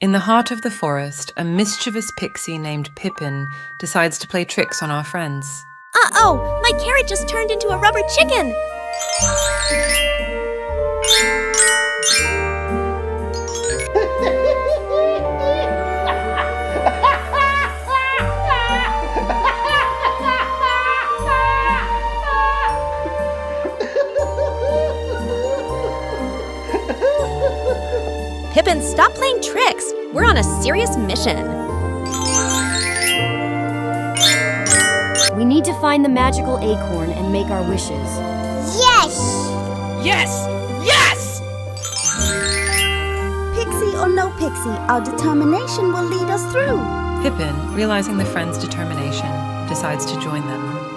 In the heart of the forest, a mischievous pixie named Pippin decides to play tricks on our friends. Uh-oh! My carrot just turned into a rubber chicken! Pippin, stop playing tricks! We're on a serious mission. We need to find the magical acorn and make our wishes. Yes! Yes! Yes! Pixie or no pixie, our determination will lead us through. Pippin, realizing the friends' determination, decides to join them.